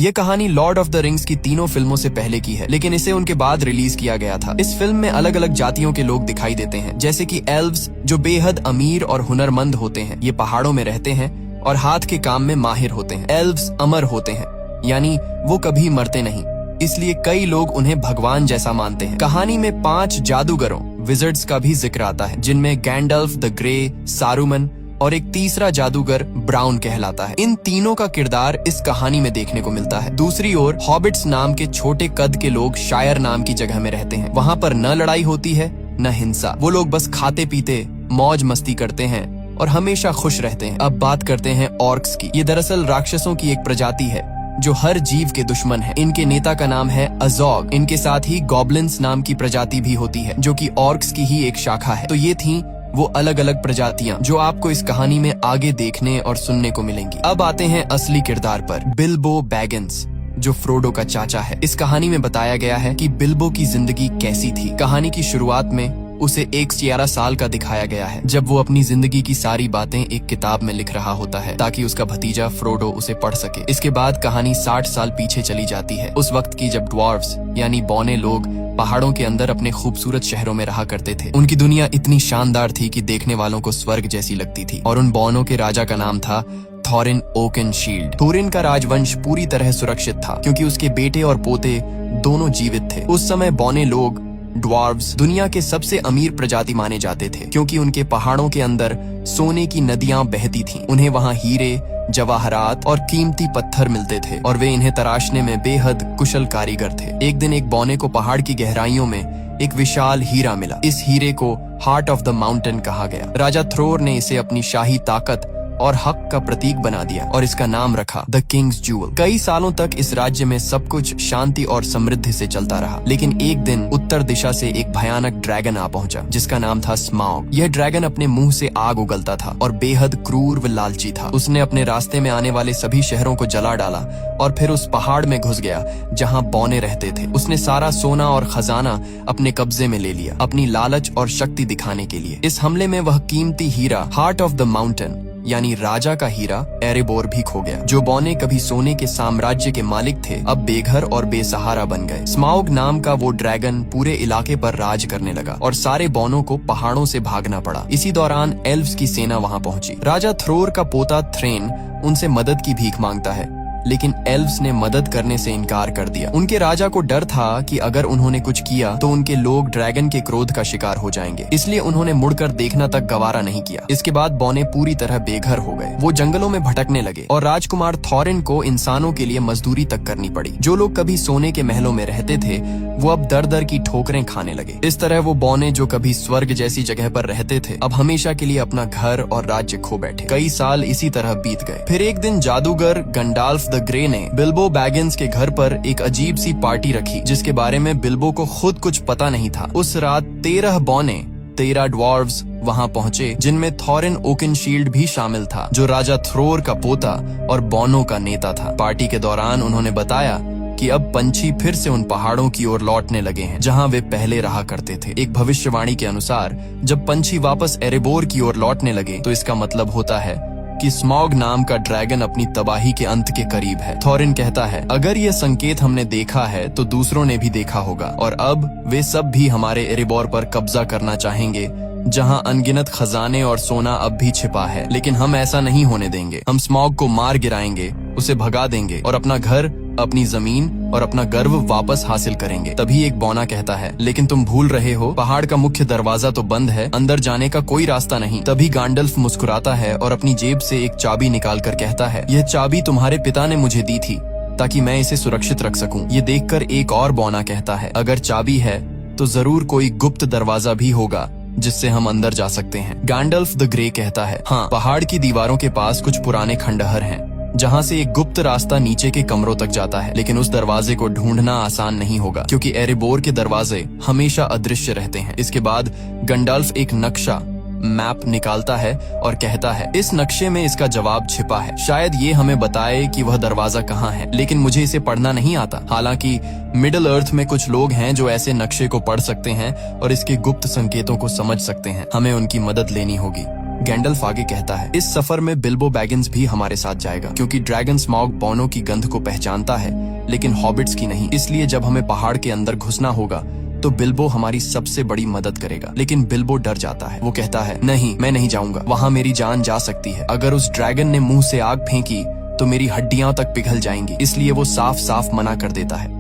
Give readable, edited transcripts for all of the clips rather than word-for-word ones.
ये कहानी Lord of the rings की तीनों फिल्मों से पहले की है, लेकिन इसे उनके बाद रिलीज किया गया था। इस फिल्म में अलग अलग जातियों के लोग दिखाई देते हैं, जैसे कि एल्व्स जो बेहद अमीर और हुनरमंद होते हैं। ये पहाड़ों में रहते हैं और हाथ के काम में माहिर होते हैं। एल्व्स अमर होते हैं, यानी वो कभी मरते नहीं, इसलिए कई लोग उन्हें भगवान जैसा मानते हैं। कहानी में 5 जादूगरों विजर्ड्स का भी जिक्र आता है, जिनमें गैंडल्फ द ग्रे, सारूमन और एक तीसरा जादूगर ब्राउन कहलाता है। इन तीनों का किरदार इस कहानी में देखने को मिलता है। दूसरी ओर हॉबिट्स नाम के छोटे कद के लोग शायर नाम की जगह में रहते हैं। वहाँ पर न लड़ाई होती है न हिंसा। वो लोग बस खाते पीते मौज मस्ती करते हैं और हमेशा खुश रहते हैं। अब बात करते हैं ऑर्क्स की। ये दरअसल राक्षसों की एक प्रजाति है जो हर जीव के दुश्मन है। इनके नेता का नाम है अजोग। इनके साथ ही गॉब्लिन्स नाम की प्रजाति भी होती है, जो कि ऑर्क्स की ही एक शाखा है। तो ये थी वो अलग अलग प्रजातियां जो आपको इस कहानी में आगे देखने और सुनने को मिलेंगी। अब आते हैं असली किरदार पर, बिल्बो बैगिंस, जो फ्रोडो का चाचा है। इस कहानी में बताया गया है कि बिल्बो की जिंदगी कैसी थी। कहानी की शुरुआत में उसे 11 साल का दिखाया गया है, जब वो अपनी जिंदगी की सारी बातें एक किताब में लिख रहा होता है ताकि उसका भतीजा फ्रोडो उसे पढ़ सके। इसके बाद कहानी 60 साल पीछे चली जाती है, उस वक्त की जब ड्वार्फ्स यानी बौने लोग पहाड़ों के अंदर अपने खूबसूरत शहरों में रहा करते थे। उनकी दुनिया इतनी शानदार थी कि देखने वालों को स्वर्ग जैसी लगती थी, और उन बौनों के राजा का नाम था थॉरिन ओकेनशील्ड। थोरिन का राजवंश पूरी तरह सुरक्षित था क्योंकि उसके बेटे और पोते दोनों जीवित थे। उस समय बौने लोग ड्वार्व्स दुनिया के सबसे अमीर प्रजाति माने जाते थे, क्योंकि उनके पहाड़ों के अंदर सोने की नदियां बहती थीं। उन्हें वहां हीरे, जवाहरात और कीमती पत्थर मिलते थे और वे इन्हें तराशने में बेहद कुशल कारीगर थे। एक दिन एक बौने को पहाड़ की गहराइयों में एक विशाल हीरा मिला। इस हीरे को हार्ट ऑफ द माउंटेन कहा गया। राजा थ्रोर ने इसे अपनी शाही ताकत और हक का प्रतीक बना दिया और इसका नाम रखा द किंग्स जूवल। कई सालों तक इस राज्य में सब कुछ शांति और समृद्धि से चलता रहा, लेकिन एक दिन उत्तर दिशा से एक भयानक ड्रैगन आ पहुंचा, जिसका नाम था स्माउग। यह ड्रैगन अपने मुंह से आग उगलता था और बेहद क्रूर व लालची था। उसने अपने रास्ते में आने वाले सभी शहरों को जला डाला और फिर उस पहाड़ में घुस गया जहाँ बौने रहते थे। उसने सारा सोना और खजाना अपने कब्जे में ले लिया, अपनी लालच और शक्ति दिखाने के लिए। इस हमले में वह कीमती हीरा हार्ट ऑफ द माउंटेन यानी राजा का हीरा एरेबोर भी खो गया। जो बौने कभी सोने के साम्राज्य के मालिक थे, अब बेघर और बेसहारा बन गए। स्माउग नाम का वो ड्रैगन पूरे इलाके पर राज करने लगा और सारे बौनों को पहाड़ों से भागना पड़ा। इसी दौरान एल्व्स की सेना वहां पहुंची। राजा थ्रोर का पोता थ्रेन उनसे मदद की भीख मांगता है, लेकिन एल्व्स ने मदद करने से इनकार कर दिया। उनके राजा को डर था कि अगर उन्होंने कुछ किया तो उनके लोग ड्रैगन के क्रोध का शिकार हो जाएंगे, इसलिए उन्होंने मुड़कर देखना तक गवारा नहीं किया। इसके बाद बौने पूरी तरह बेघर हो गए। वो जंगलों में भटकने लगे और राजकुमार थॉरिन को इंसानों के लिए मजदूरी तक करनी पड़ी। जो लोग कभी सोने के महलों में रहते थे, वो अब दर दर की ठोकरें खाने लगे। इस तरह वो बौने जो कभी स्वर्ग जैसी जगह पर रहते थे, अब हमेशा के लिए अपना घर और राज्य खो बैठे। कई साल इसी तरह बीत गए। फिर एक दिन जादूगर गंडाल्फ द ग्रे ने बिल्बो बैगिंस के घर पर एक अजीब सी पार्टी रखी, जिसके बारे में बिल्बो को खुद कुछ पता नहीं था। उस रात 13 बौने, 13 ड्वार्व्स वहां पहुंचे, जिनमें थॉरिन ओकेनशील्ड भी शामिल था, जो राजा थ्रोर का पोता और बौनों का नेता था। पार्टी के दौरान उन्होंने बताया कि अब पंछी फिर से उन पहाड़ों की ओर लौटने लगे हैं जहां वे पहले रहा करते थे। एक भविष्यवाणी के अनुसार जब पंछी वापस एरेबोर की ओर लौटने लगे तो इसका मतलब होता है कि स्माउग नाम का ड्रैगन अपनी तबाही के अंत के करीब है। थॉरिन कहता है, अगर ये संकेत हमने देखा है तो दूसरों ने भी देखा होगा, और अब वे सब भी हमारे एरेबोर पर कब्जा करना चाहेंगे, जहां अनगिनत खजाने और सोना अब भी छिपा है। लेकिन हम ऐसा नहीं होने देंगे। हम स्माउग को मार गिराएंगे, उसे भगा देंगे और अपना घर, अपनी जमीन और अपना गर्व वापस हासिल करेंगे। तभी एक बौना कहता है, लेकिन तुम भूल रहे हो, पहाड़ का मुख्य दरवाजा तो बंद है, अंदर जाने का कोई रास्ता नहीं। तभी गैंडल्फ मुस्कुराता है और अपनी जेब से एक चाबी निकालकर कहता है, यह चाबी तुम्हारे पिता ने मुझे दी थी ताकि मैं इसे सुरक्षित रख सकूं। ये देखकर एक और बौना कहता है, अगर चाबी है तो जरूर कोई गुप्त दरवाजा भी होगा जिससे हम अंदर जा सकते हैं। गैंडल्फ द ग्रे कहता है, हाँ, पहाड़ की दीवारों के पास कुछ पुराने खंडहर हैं जहाँ से एक गुप्त रास्ता नीचे के कमरों तक जाता है, लेकिन उस दरवाजे को ढूंढना आसान नहीं होगा क्योंकि एरेबोर के दरवाजे हमेशा अदृश्य रहते हैं। इसके बाद गंडाल्फ एक नक्शा मैप निकालता है और कहता है, इस नक्शे में इसका जवाब छिपा है, शायद ये हमें बताए कि वह दरवाजा कहाँ है, लेकिन मुझे इसे पढ़ना नहीं आता। हालांकि मिडिल अर्थ में कुछ लोग हैं जो ऐसे नक्शे को पढ़ सकते हैं और इसके गुप्त संकेतों को समझ सकते हैं। हमें उनकी मदद लेनी होगी। गैंडल्फ आगे कहता है, इस सफर में बिल्बो बैगिंस भी हमारे साथ जाएगा, क्योंकि ड्रैगन स्मॉग बौनों की गंध को पहचानता है लेकिन हॉबिट्स की नहीं। इसलिए जब हमें पहाड़ के अंदर घुसना होगा तो बिल्बो हमारी सबसे बड़ी मदद करेगा। लेकिन बिल्बो डर जाता है। वो कहता है, नहीं, मैं नहीं जाऊंगा, वहाँ मेरी जान जा सकती है। अगर उस ड्रैगन ने मुंह से आग फेंकी तो मेरी हड्डियां तक पिघल जाएंगी। इसलिए वो साफ साफ मना कर देता है।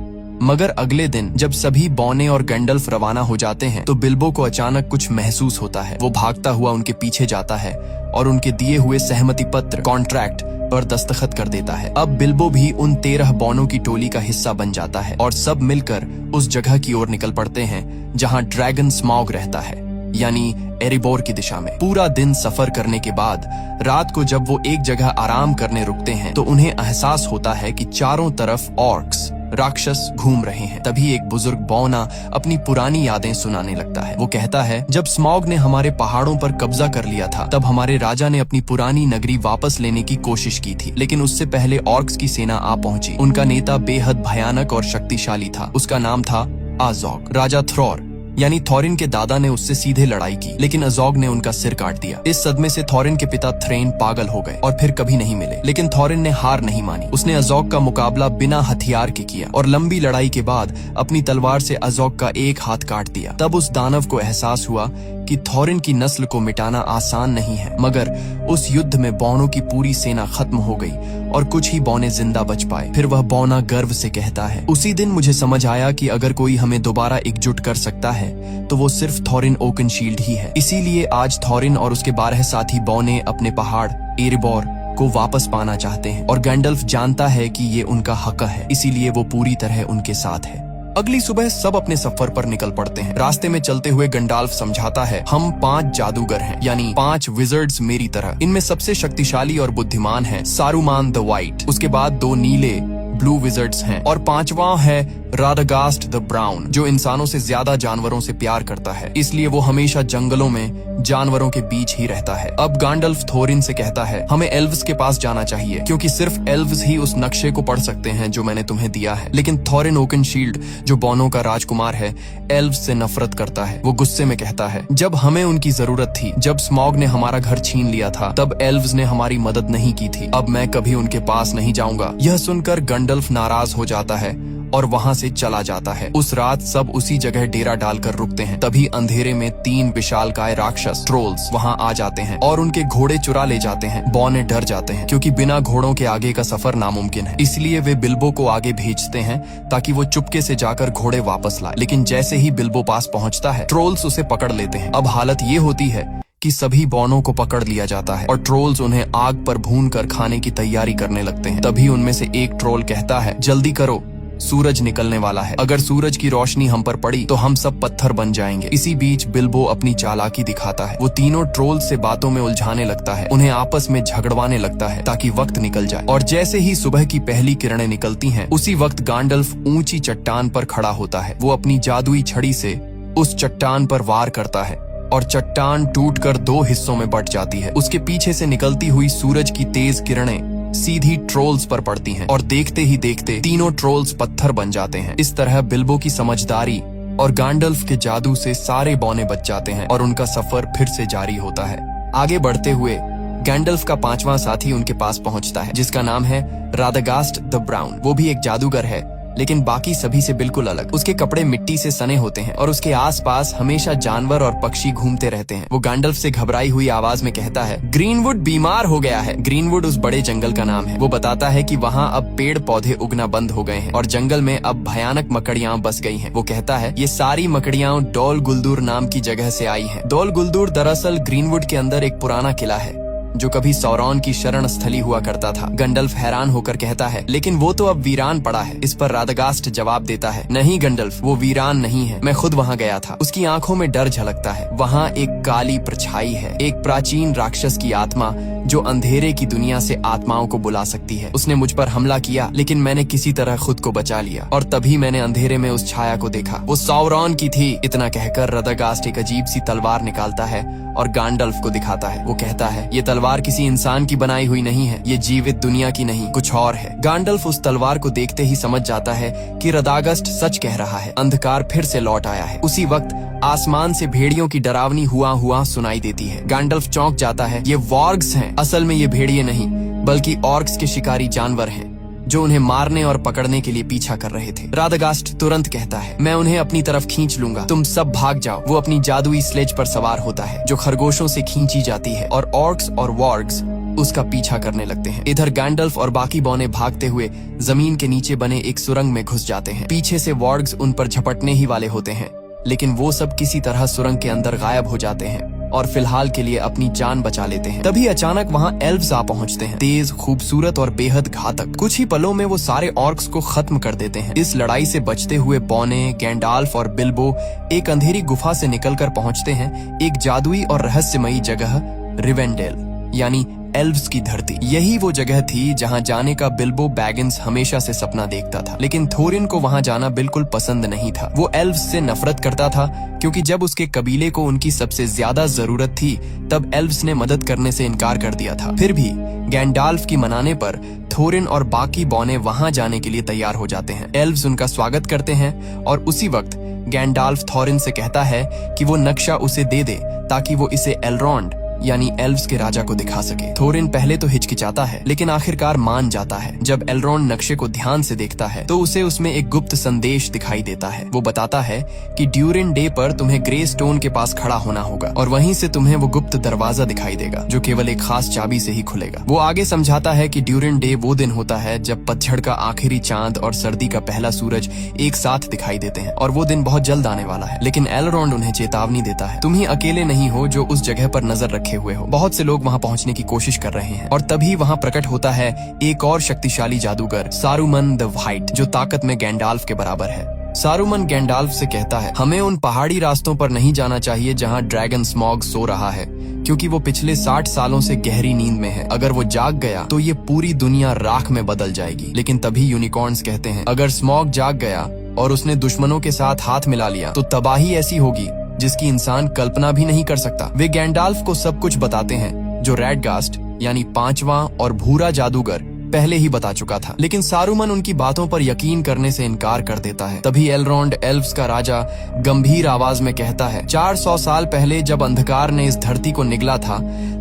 मगर अगले दिन जब सभी बौने और गैंडल्फ रवाना हो जाते हैं तो बिल्बो को अचानक कुछ महसूस होता है। वो भागता हुआ उनके पीछे जाता है और उनके दिए हुए सहमति पत्र कॉन्ट्रैक्ट पर दस्तखत कर देता है। अब बिल्बो भी उन 13 बौनों की टोली का हिस्सा बन जाता है और सब मिलकर उस जगह की ओर निकल पड़ते हैं जहां ड्रैगन स्मॉग रहता है, यानी एरिबोर की दिशा में। पूरा दिन सफर करने के बाद रात को जब वो एक जगह आराम करने रुकते हैं तो उन्हें एहसास होता है कि चारों तरफ ऑर्क्स राक्षस घूम रहे हैं। तभी एक बुजुर्ग बौना अपनी पुरानी यादें सुनाने लगता है। वो कहता है, जब स्मॉग ने हमारे पहाड़ों पर कब्जा कर लिया था तब हमारे राजा ने अपनी पुरानी नगरी वापस लेने की कोशिश की थी, लेकिन उससे पहले ऑर्क्स की सेना आ पहुंची। उनका नेता बेहद भयानक और शक्तिशाली था। उसका नाम था आजोग। राजा थ्रॉर यानी थॉरिन के दादा ने उससे सीधे लड़ाई की, लेकिन अजोग ने उनका सिर काट दिया। इस सदमे से थॉरिन के पिता थ्रेन पागल हो गए और फिर कभी नहीं मिले। लेकिन थॉरिन ने हार नहीं मानी। उसने अजोग का मुकाबला बिना हथियार के किया और लंबी लड़ाई के बाद अपनी तलवार से अजोग का एक हाथ काट दिया। तब उस दानव को एहसास हुआ कि थॉरिन की नस्ल को मिटाना आसान नहीं है। मगर उस युद्ध में बौनों की पूरी सेना खत्म हो गई और कुछ ही बौने जिंदा बच पाए। फिर वह बौना गर्व से कहता है, उसी दिन मुझे समझ आया कि अगर कोई हमें दोबारा एकजुट कर सकता है तो वो सिर्फ थॉरिन ओकनशील्ड ही है। इसीलिए आज थॉरिन और उसके 12 साथी बौने अपने पहाड़ एरिबोर को वापस पाना चाहते हैं और गैंडल्फ जानता है कि ये उनका हक है, इसीलिए वो पूरी तरह उनके साथ है। अगली सुबह सब अपने सफर पर निकल पड़ते हैं। रास्ते में चलते हुए गंडाल्फ समझाता है, हम 5 जादूगर हैं, यानी 5 विजर्ड्स मेरी तरह। इनमें सबसे शक्तिशाली और बुद्धिमान है सारूमान द वाइट, उसके बाद 2 नीले ब्लू विजर्ड्स हैं और 5वां है राडागास्ट द ब्राउन, जो इंसानों से ज्यादा जानवरों से प्यार करता है, इसलिए वो हमेशा जंगलों में जानवरों के बीच ही रहता है। अब गैंडल्फ थोरिन से कहता है, हमें एल्व्स के पास जाना चाहिए, क्योंकि सिर्फ एल्व्स ही उस नक्शे को पढ़ सकते हैं जो मैंने तुम्हें दिया है। लेकिन थॉरिन ओकनशील्ड, जो बौनों का राजकुमार है, एल्व्स से नफरत करता है। वो गुस्से में कहता है, जब हमें उनकी जरूरत थी, जब स्मॉग ने हमारा घर छीन लिया था, तब एल्व्स ने हमारी मदद नहीं की थी। अब मैं कभी उनके पास नहीं जाऊंगा। यह सुनकर गैंडल्फ नाराज हो जाता है और वहाँ से चला जाता है। उस रात सब उसी जगह डेरा डालकर रुकते हैं। तभी अंधेरे में 3 विशालकाय राक्षस ट्रोल्स वहाँ आ जाते हैं और उनके घोड़े चुरा ले जाते हैं। बौने डर जाते हैं, क्योंकि बिना घोड़ों के आगे का सफर नामुमकिन है। इसलिए वे बिल्बो को आगे भेजते हैं ताकि वो चुपके से जाकर घोड़े वापस लाए। लेकिन जैसे ही बिल्बो पास पहुँचता है, ट्रोल्स उसे पकड़ लेते हैं। अब हालत ये होती है कि सभी बौनों को पकड़ लिया जाता है और ट्रोल्स उन्हें आग पर भूनकर खाने की तैयारी करने लगते हैं। तभी उनमें से एक ट्रोल कहता है, जल्दी करो, सूरज निकलने वाला है। अगर सूरज की रोशनी हम पर पड़ी तो हम सब पत्थर बन जाएंगे। इसी बीच बिल्बो अपनी चालाकी दिखाता है। वो तीनों ट्रोल्स से बातों में उलझाने लगता है, उन्हें आपस में झगड़वाने लगता है ताकि वक्त निकल जाए। और जैसे ही सुबह की पहली किरणें निकलती हैं, उसी वक्त गैंडल्फ ऊंची चट्टान पर खड़ा होता है। वो अपनी जादुई छड़ी से उस चट्टान पर वार करता है और चट्टान टूटकर 2 हिस्सों में बंट जाती है। उसके पीछे से निकलती हुई सूरज की तेज किरणें सीधी ट्रोल्स पर पड़ती हैं और देखते ही देखते तीनों ट्रोल्स पत्थर बन जाते हैं। इस तरह बिल्बो की समझदारी और गैंडल्फ के जादू से सारे बौने बच जाते हैं और उनका सफर फिर से जारी होता है। आगे बढ़ते हुए गैंडल्फ का 5वां साथी उनके पास पहुंचता है, जिसका नाम है राडागास्ट द ब्राउन। वो भी एक जादूगर है, लेकिन बाकी सभी से बिल्कुल अलग। उसके कपड़े मिट्टी से सने होते हैं और उसके आसपास हमेशा जानवर और पक्षी घूमते रहते हैं। वो गैंडल्फ से घबराई हुई आवाज में कहता है, ग्रीनवुड बीमार हो गया है। ग्रीनवुड उस बड़े जंगल का नाम है। वो बताता है कि वहाँ अब पेड़ पौधे उगना बंद हो गए हैं और जंगल में अब भयानक मकड़ियाँ बस गई हैं। वो कहता है, ये सारी मकड़ियाँ डोल गुलदूर नाम की जगह से आई हैं। डोल गुलदूर दरअसल ग्रीनवुड के अंदर एक पुराना किला है जो कभी सौरॉन की शरण स्थली हुआ करता था। गैंडल्फ हैरान होकर कहता है, लेकिन वो तो अब वीरान पड़ा है। इस पर राडागास्ट जवाब देता है, नहीं गैंडल्फ, वो वीरान नहीं है, मैं खुद वहाँ गया था। उसकी आंखों में डर झलकता है। वहाँ एक काली परछाई है, एक प्राचीन राक्षस की आत्मा जो अंधेरे की दुनिया से आत्माओं को बुला सकती है। उसने मुझ पर हमला किया, लेकिन मैंने किसी तरह खुद को बचा लिया और तभी मैंने अंधेरे में उस छाया को देखा। वो सौरॉन की थी। इतना कहकर राडागास्ट एक अजीब सी तलवार निकालता है और गैंडल्फ को दिखाता है। वो कहता है, ये तलवार किसी इंसान की बनाई हुई नहीं है, ये जीवित दुनिया की नहीं, कुछ और है। गैंडल्फ उस तलवार को देखते ही समझ जाता है कि राडागास्ट सच कह रहा है। अंधकार फिर से लौट आया है। उसी वक्त आसमान से भेड़ियों की डरावनी हुआ हुआ सुनाई देती है। गैंडल्फ चौंक जाता है। ये वॉर्ग्स हैं। असल में ये भेड़िए नहीं बल्कि ऑर्क्स के शिकारी जानवर हैं जो उन्हें मारने और पकड़ने के लिए पीछा कर रहे थे। रादागास्ट तुरंत कहता है, मैं उन्हें अपनी तरफ खींच लूंगा, तुम सब भाग जाओ। वो अपनी जादुई स्लेज पर सवार होता है जो खरगोशों से खींची जाती है और ऑर्क्स और वॉर्ग्स उसका पीछा करने लगते हैं। इधर गैंडल्फ और बाकी बौने भागते हुए जमीन के नीचे बने एक सुरंग में घुस जाते हैं। पीछे से वॉर्ग्स उन पर झपटने ही वाले होते हैं, लेकिन वो सब किसी तरह सुरंग के अंदर गायब हो जाते हैं और फिलहाल के लिए अपनी जान बचा लेते हैं। तभी अचानक वहाँ एल्व्स आ पहुँचते हैं, तेज, खूबसूरत और बेहद घातक। कुछ ही पलों में वो सारे ऑर्क्स को खत्म कर देते हैं। इस लड़ाई से बचते हुए बौने, गैंडाल्फ और बिल्बो एक अंधेरी गुफा से निकलकर पहुँचते हैं एक जादुई और रहस्यमयी जगह, रिवेंडेल यानी एल्व्स की धरती। यही वो जगह थी जहां जाने का बिल्बो बैगिंस हमेशा से सपना देखता था, लेकिन थोरिन को वहां जाना बिल्कुल पसंद नहीं था। वो एल्व्स से नफरत करता था क्योंकि जब उसके कबीले को उनकी सबसे ज्यादा जरूरत थी तब एल्व्स ने मदद करने से इनकार कर दिया था। फिर भी गैंडाल्फ की मनाने पर थोरिन और बाकी बौने वहां जाने के लिए तैयार हो जाते हैं। एल्व्स उनका स्वागत करते हैं और उसी वक्त गैंडाल्फ थोरिन से कहता है कि वो नक्शा उसे दे दे ताकि वो इसे एलरॉन्ड यानी एल्व्स के राजा को दिखा सके। थोरिन पहले तो हिचकिचाता है लेकिन आखिरकार मान जाता है। जब एलरॉन्ड नक्शे को ध्यान से देखता है तो उसे उसमें एक गुप्त संदेश दिखाई देता है। वो बताता है कि ड्यूरिन डे पर तुम्हें ग्रे स्टोन के पास खड़ा होना होगा और वहीं से तुम्हें वो गुप्त दरवाजा दिखाई देगा जो केवल एक खास चाबी से ही खुलेगा। वो आगे समझाता है कि ड्यूरिन डे वो दिन होता है जब पतझड़ का आखिरी चांद और सर्दी का पहला सूरज एक साथ दिखाई देते हैं और वो दिन बहुत जल्द आने वाला है। लेकिन एलरॉन्ड उन्हें चेतावनी देता है, तुम ही अकेले नहीं हो जो उस जगह पर नजर रखे हुए हो, बहुत से लोग वहां पहुंचने की कोशिश कर रहे हैं। और तभी वहां प्रकट होता है एक और शक्तिशाली जादूगर, सारूमन द व्हाइट, जो ताकत में गैंडाल्फ के बराबर है। सारूमन गैंडाल्फ से कहता है, हमें उन पहाड़ी रास्तों पर नहीं जाना चाहिए जहां ड्रैगन स्मॉग सो रहा है, क्योंकि वो पिछले 60 सालों से गहरी नींद में है। अगर वो जाग गया तो ये पूरी दुनिया राख में बदल जाएगी। लेकिन तभी यूनिकॉर्न्स कहते हैं, अगर स्मॉग जाग गया और उसने दुश्मनों के साथ हाथ मिला लिया तो तबाही ऐसी होगी जिसकी इंसान कल्पना भी नहीं कर सकता। वे गैंडाल्फ को सब कुछ बताते हैं जो रैडगास्ट यानी 5वां और भूरा जादूगर पहले ही बता चुका था, लेकिन सारूमन उनकी बातों पर यकीन करने से इनकार कर देता है। तभी एलरॉन्ड, एल्व्स का राजा, गंभीर आवाज में कहता है, 400 साल पहले जब अंधकार ने इस धरती को निगला था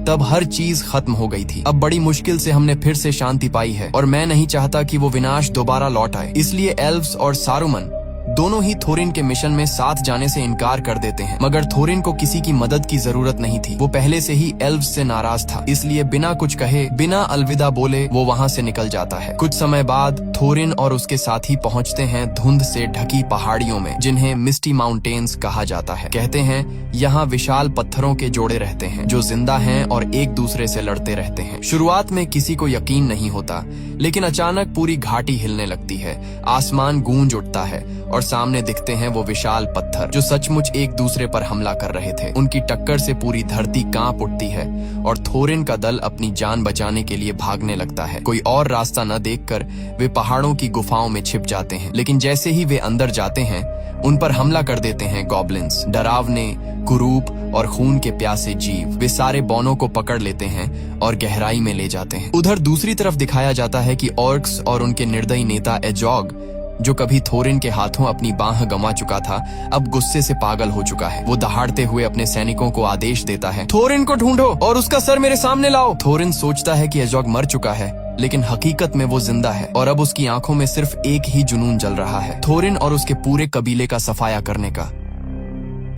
तब हर चीज खत्म हो गई थी। अब बड़ी मुश्किल से हमने फिर से शांति पाई है और मैं नहीं चाहता कि वो विनाश दोबारा लौट आए। इसलिए एल्व्स और सारूमन दोनों ही थोरिन के मिशन में साथ जाने से इनकार कर देते हैं। मगर थोरिन को किसी की मदद की जरूरत नहीं थी। वो पहले से ही एल्व्स से नाराज था, इसलिए बिना कुछ कहे, बिना अलविदा बोले वो वहां से निकल जाता है। कुछ समय बाद थोरिन और उसके साथी पहुंचते हैं धुंध से ढकी पहाड़ियों में, जिन्हें मिस्टी माउंटेन्स कहा जाता है। कहते हैं यहाँ विशाल पत्थरों के जोड़े रहते हैं जो जिंदा हैं और एक दूसरे से लड़ते रहते हैं। शुरुआत में किसी को यकीन नहीं होता, लेकिन अचानक पूरी घाटी हिलने लगती है, आसमान गूंज उठता है और सामने दिखते हैं वो विशाल पत्थर जो सचमुच एक दूसरे पर हमला कर रहे थे। उनकी टक्कर से पूरी धरती कांप उठती है और थोरिन का दल अपनी जान बचाने के लिए भागने लगता है। कोई और रास्ता न देखकर वे पहाड़ों की गुफाओं में छिप जाते हैं, लेकिन जैसे ही वे अंदर जाते हैं उन पर हमला कर देते हैं गॉब्लिन्स, डरावने, कुरूप और खून के प्यासे जीव। वे सारे बौनों को पकड़ लेते हैं और गहराई में ले जाते हैं। उधर दूसरी तरफ दिखाया जाता है कि ऑर्क्स और उनके निर्दयी नेता एजॉग, जो कभी थोरिन के हाथों अपनी बाह गंवा चुका था, अब गुस्से से पागल हो चुका है। वो दहाड़ते हुए अपने सैनिकों को आदेश देता है, थोरिन को ढूंढो और उसका सर मेरे सामने लाओ। थोरिन सोचता है कि एजॉग मर चुका है, लेकिन हकीकत में वो जिंदा है और अब उसकी आंखों में सिर्फ एक ही जुनून जल रहा है, थोरिन और उसके पूरे कबीले का सफाया करने का।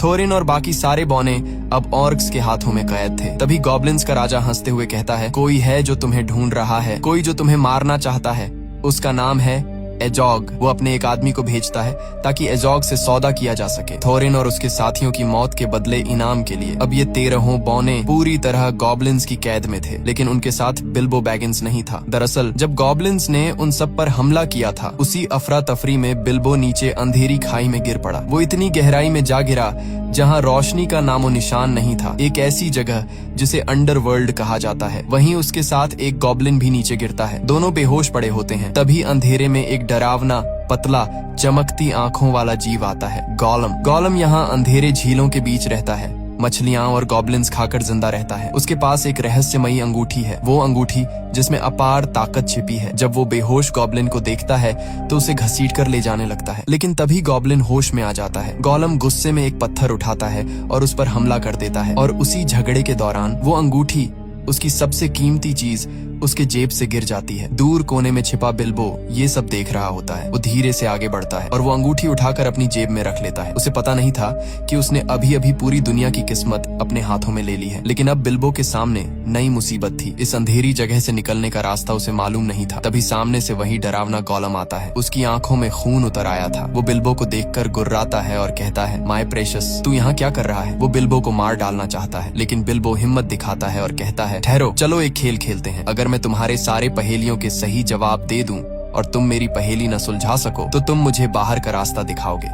थोरिन और बाकी सारे बौने अब ऑर्क्स के हाथों में कैद थे। तभी गॉब्लिन्स का राजा हंसते हुए कहता है, कोई है जो तुम्हें ढूंढ रहा है, कोई जो तुम्हें मारना चाहता है। उसका नाम है एजॉग। वो अपने एक आदमी को भेजता है ताकि एजॉग से सौदा किया जा सके, थोरिन और उसके साथियों की मौत के बदले इनाम के लिए। अब ये 13 बौने पूरी तरह गॉब्लिन्स की कैद में थे, लेकिन उनके साथ बिल्बो बैगिंस नहीं था। दरअसल जब गॉब्लिन्स ने उन सब पर हमला किया था, उसी अफरा तफरी में बिल्बो नीचे अंधेरी खाई में गिर पड़ा। वो इतनी गहराई में जा गिरा जहाँ रोशनी का नामो निशान नहीं था, एक ऐसी जगह जिसे अंडरवर्ल्ड कहा जाता है। वहीं उसके साथ एक गॉब्लिन भी नीचे गिरता है। दोनों बेहोश पड़े होते हैं। तभी अंधेरे में एक डरावना, पतला, चमकती आंखों वाला जीव आता है, गॉलम। गॉलम यहाँ अंधेरे झीलों के बीच रहता है मछलियां और गॉब्लिन्स खाकर जिंदा रहता है। उसके पास एक रहस्यमयी अंगूठी है, वो अंगूठी जिसमें अपार ताकत छिपी है। जब वो बेहोश गॉब्लिन को देखता है तो उसे घसीट कर ले जाने लगता है, लेकिन तभी गॉब्लिन होश में आ जाता है। गोलम गुस्से में एक पत्थर उठाता है और उस पर हमला कर देता है, और उसी झगड़े के दौरान वो अंगूठी, उसकी सबसे कीमती चीज, उसके जेब से गिर जाती है। दूर कोने में छिपा बिल्बो ये सब देख रहा होता है। वो धीरे से आगे बढ़ता है और वो अंगूठी उठाकर अपनी जेब में रख लेता है। उसे पता नहीं था कि उसने अभी अभी पूरी दुनिया की किस्मत अपने हाथों में ले ली है, लेकिन अब बिल्बो के सामने नई मुसीबत थी। इस अंधेरी जगह से निकलने का रास्ता उसे मालूम नहीं था। तभी सामने से वही डरावना गोलम आता है। उसकी आंखों में खून उतर आया था। वो बिल्बो को देखकर गुर्राता है और कहता है, माय प्रेशियस, तू यहाँ क्या कर रहा है? वो बिल्बो को मार डालना चाहता है, लेकिन बिल्बो हिम्मत दिखाता है और कहता है, ठहरो, चलो एक खेल खेलते हैं। अगर मैं तुम्हारे सारे पहेलियों के सही जवाब दे दूं और तुम मेरी पहेली न सुलझा सको तो तुम मुझे बाहर का रास्ता दिखाओगे।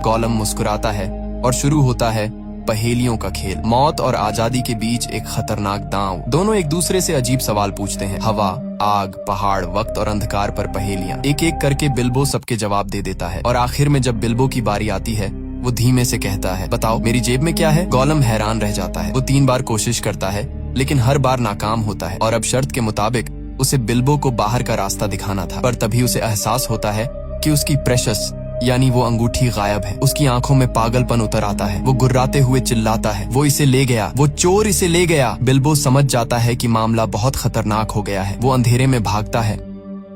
गोलम मुस्कुराता है और शुरू होता है पहेलियों का खेल। मौत और आजादी के बीच एक खतरनाक दांव। दोनों एक दूसरे से अजीब सवाल पूछते हैं। हवा, आग, पहाड़, वक्त और अंधकार पर पहेलियां। एक एक करके बिल्बो सबके जवाब दे देता है, और आखिर में जब बिल्बो की बारी आती है वो धीमे से कहता है, बताओ मेरी जेब में क्या है? गोलम हैरान रह जाता है। वो 3 बार कोशिश करता है, लेकिन हर बार नाकाम होता है, और अब शर्त के मुताबिक उसे बिल्बो को बाहर का रास्ता दिखाना था। पर तभी उसे एहसास होता है कि उसकी प्रेशस यानी वो अंगूठी गायब है। उसकी आंखों में पागलपन उतर आता है। वो गुर्राते हुए चिल्लाता है, वो इसे ले गया, वो चोर इसे ले गया। बिल्बो समझ जाता है कि मामला बहुत खतरनाक हो गया है। वो अंधेरे में भागता है,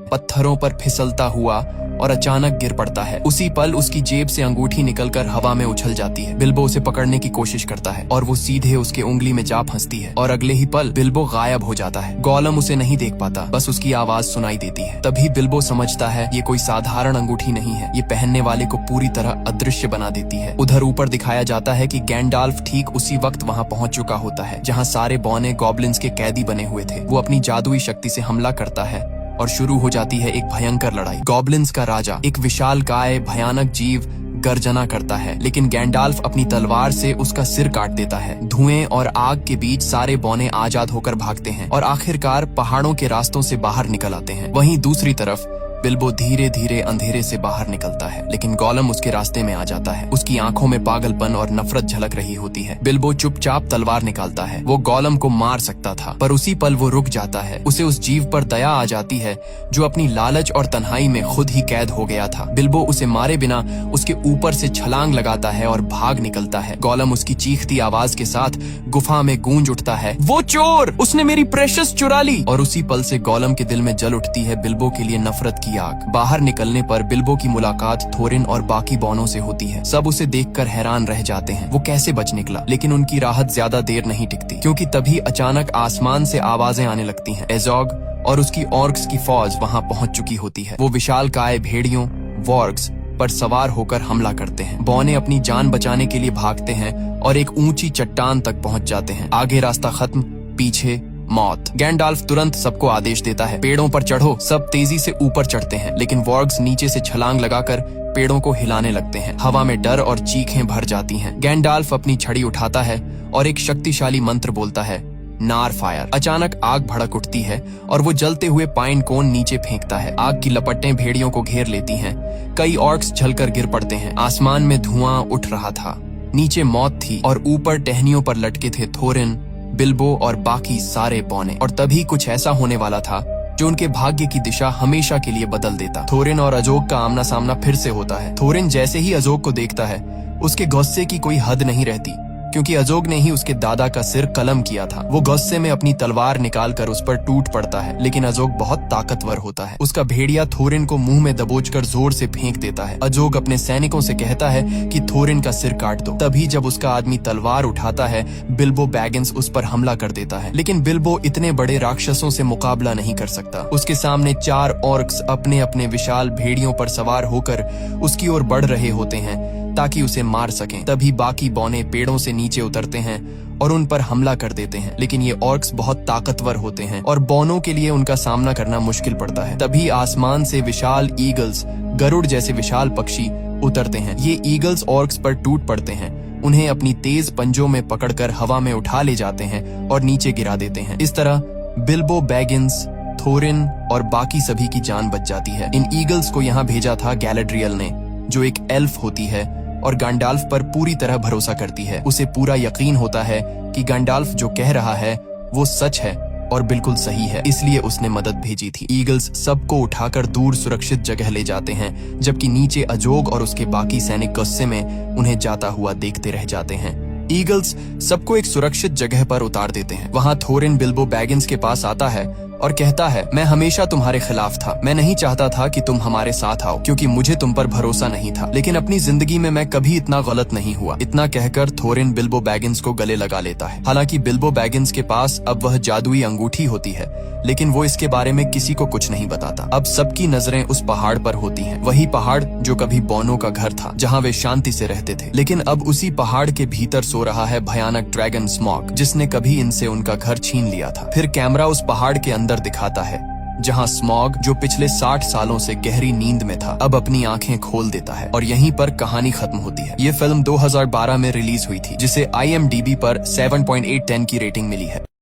पत्थरों पर फिसलता हुआ, और अचानक गिर पड़ता है। उसी पल उसकी जेब से अंगूठी निकलकर हवा में उछल जाती है। बिल्बो उसे पकड़ने की कोशिश करता है और वो सीधे उसके उंगली में जा फंसती है, और अगले ही पल बिल्बो गायब हो जाता है। गोलम उसे नहीं देख पाता, बस उसकी आवाज सुनाई देती है। तभी बिल्बो समझता है ये कोई साधारण अंगूठी नहीं है, ये पहनने वाले को पूरी तरह अदृश्य बना देती है। उधर ऊपर दिखाया जाता है कि गैंडाल्फ ठीक उसी वक्त वहाँ पहुँच चुका होता है जहाँ सारे बौने गॉब्लिन्स के कैदी बने हुए थे। वो अपनी जादुई शक्ति से हमला करता है और शुरू हो जाती है एक भयंकर लड़ाई। गॉब्लिन्स का राजा, एक विशालकाय भयानक जीव, गर्जना करता है, लेकिन गैंडाल्फ अपनी तलवार से उसका सिर काट देता है। धुएं और आग के बीच सारे बौने आजाद होकर भागते हैं और आखिरकार पहाड़ों के रास्तों से बाहर निकल आते हैं। वहीं दूसरी तरफ बिल्बो धीरे धीरे अंधेरे से बाहर निकलता है, लेकिन गोलम उसके रास्ते में आ जाता है। उसकी आंखों में पागलपन और नफरत झलक रही होती है। बिल्बो चुपचाप तलवार निकालता है। वो गोलम को मार सकता था, पर उसी पल वो रुक जाता है। उसे उस जीव पर दया आ जाती है जो अपनी लालच और तन्हाई में खुद ही कैद हो गया था। बिल्बो उसे मारे बिना उसके ऊपर से छलांग लगाता है और भाग निकलता है। गोलम उसकी चीखती आवाज के साथ गुफा में गूंज उठता है, वो चोर, उसने मेरी प्रेशियस चुरा ली। और उसी पल से गोलम के दिल में जल उठती है बिल्बो के लिए नफरत की आग। बाहर निकलने पर बिल्बो की मुलाकात थोरिन और बाकी बौनों से होती है। सब उसे देखकर हैरान रह जाते हैं, वो कैसे बच निकला। लेकिन उनकी राहत ज्यादा देर नहीं टिकती, क्योंकि तभी अचानक आसमान से आवाजें आने लगती हैं। एजोग और उसकी ऑर्क्स की फौज वहां पहुंच चुकी होती है। वो विशालकाय भेड़ियों, वॉर्क्स पर सवार होकर हमला करते हैं। बौने अपनी जान बचाने के लिए भागते हैं और एक ऊंची चट्टान तक पहुंच जाते हैं। आगे रास्ता खत्म, पीछे मौत। गैंडाल्फ तुरंत सबको आदेश देता है, पेड़ों पर चढ़ो। सब तेजी से ऊपर चढ़ते हैं, लेकिन वॉर्ग्स नीचे से छलांग लगाकर पेड़ों को हिलाने लगते हैं। हवा में डर और चीखें भर जाती हैं। गैंडाल्फ अपनी छड़ी उठाता है और एक शक्तिशाली मंत्र बोलता है, नार फायर। अचानक आग भड़क उठती है और वो जलते हुए पाइन कोन नीचे फेंकता है। आग की लपटें भेड़ियों को घेर लेती हैं। कई ऑर्क्स जलकर गिर पड़ते हैं। आसमान में धुआं उठ रहा था। नीचे मौत थी और ऊपर टहनियों पर लटके थे थोरिन, बिल्बो और बाकी सारे बौने। और तभी कुछ ऐसा होने वाला था जो उनके भाग्य की दिशा हमेशा के लिए बदल देता। थोरिन और अजोग का आमना सामना फिर से होता है। थोरिन जैसे ही अजोग को देखता है, उसके गुस्से की कोई हद नहीं रहती, क्योंकि अजोग ने ही उसके दादा का सिर कलम किया था। वो गुस्से में अपनी तलवार निकालकर उस पर टूट पड़ता है, लेकिन अजोग बहुत ताकतवर होता है। उसका भेड़िया थोरिन को मुंह में दबोचकर जोर से फेंक देता है। अजोग अपने सैनिकों से कहता है कि थोरिन का सिर काट दो। तभी जब उसका आदमी तलवार उठाता है, बिल्बो बैगिंस उस पर हमला कर देता है, लेकिन बिल्बो इतने बड़े राक्षसों से मुकाबला नहीं कर सकता। उसके सामने 4 ऑर्क्स अपने अपने विशाल भेड़ियों पर सवार होकर उसकी ओर बढ़ रहे होते हैं ताकि उसे मार सकें। तभी बाकी बौने पेड़ों से नीचे उतरते हैं और उन पर हमला कर देते हैं, लेकिन ये ऑर्क्स बहुत ताकतवर होते हैं और बौनों के लिए उनका सामना करना मुश्किल पड़ता है। तभी आसमान से विशाल ईगल्स, गरुड़ जैसे विशाल पक्षी उतरते हैं। ये ईगल्स ऑर्क्स पर टूट पड़ते हैं, उन्हें अपनी तेज पंजों में पकड़कर हवा में उठा ले जाते हैं और नीचे गिरा देते हैं। इस तरह बिल्बो बैगिंस, थोरिन और बाकी सभी की जान बच जाती है। इन ईगल्स को यहाँ भेजा था गैलेड्रियल ने, जो एक एल्फ होती है और गैंडाल्फ पर पूरी तरह भरोसा करती है। उसे पूरा यकीन होता है कि गैंडाल्फ जो कह रहा है वो सच है और बिल्कुल सही है, इसलिए उसने मदद भेजी थी। ईगल्स सबको उठाकर दूर सुरक्षित जगह ले जाते हैं, जबकि नीचे अजोग और उसके बाकी सैनिक गुस्से में उन्हें जाता हुआ देखते रह जाते हैं। ईगल्स सबको एक सुरक्षित जगह पर उतार देते हैं। वहां थोरिन बिल्बो बैगिंस के पास आता है और कहता है, मैं हमेशा तुम्हारे खिलाफ था। मैं नहीं चाहता था कि तुम हमारे साथ आओ क्योंकि मुझे तुम पर भरोसा नहीं था, लेकिन अपनी जिंदगी में मैं कभी इतना गलत नहीं हुआ। इतना कहकर थोरिन बिल्बो बैगिंस को गले लगा लेता है। हालांकि बिल्बो बैगिंस के पास अब वह जादुई अंगूठी होती है, लेकिन वो इसके बारे में किसी को कुछ नहीं बताता। अब सबकी नजरें उस पहाड़ पर होती हैं, वही पहाड़ जो कभी बोनो का घर था, जहाँ वे शांति से रहते थे। लेकिन अब उसी पहाड़ के भीतर सो रहा है भयानक ड्रैगन स्मॉग, जिसने कभी इनसे उनका घर छीन लिया था। फिर कैमरा उस पहाड़ के अंदर दिखाता है, जहां स्मॉग, जो पिछले 60 सालों से गहरी नींद में था, अब अपनी आंखें खोल देता है और यहीं पर कहानी खत्म होती है। ये फिल्म 2012 में रिलीज हुई थी, जिसे IMDb पर 7.8/10 की रेटिंग मिली है।